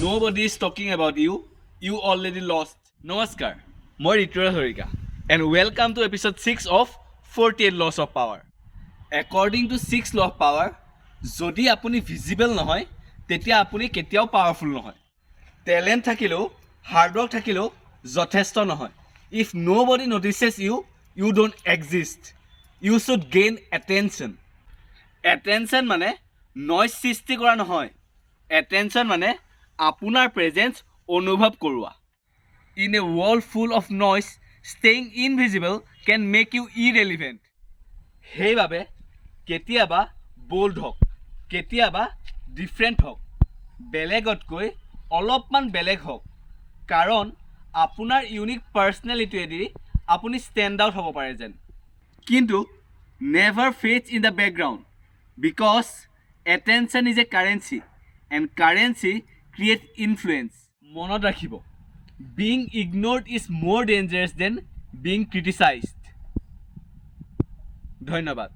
Nobody is talking about you. You already lost. Namaskar. Moi Rituraj Harika. And welcome to episode 6 of 48 Laws of Power. According to 6 Law of Power, যদি আপুনি visible নহয় তেতিয়া আপুনি কেতিয়াও powerful নহয়। Talent থাকিলেও hard work থাকিলেও যথেষ্ট নহয়। If nobody notices you, you don't exist. You should gain attention. Attention মানে নইজ সৃষ্টি কৰা নহয়। Attention মানে আপোনাৰ প্ৰেজেন্স অনুভৱ কৰোৱা। In a world full of noise, staying invisible can make you irrelevant. সেইবাবে কেতিয়াবা বোল্ড হওক, কেতিয়াবা ডিফাৰেণ্ট হওক, বেলেগতকৈ অলপমান বেলেগ হওক, কাৰণ আপোনাৰ ইউনিক পাৰ্চনেলিটিয়েদি আপুনি ষ্টেণ্ড আউট হ'ব পাৰে যেন। কিন্তু never fades in the background because attention is a currency and currency create influence. মনত ৰাখিব, being ignored is more dangerous than being criticised. ধন্যবাদ।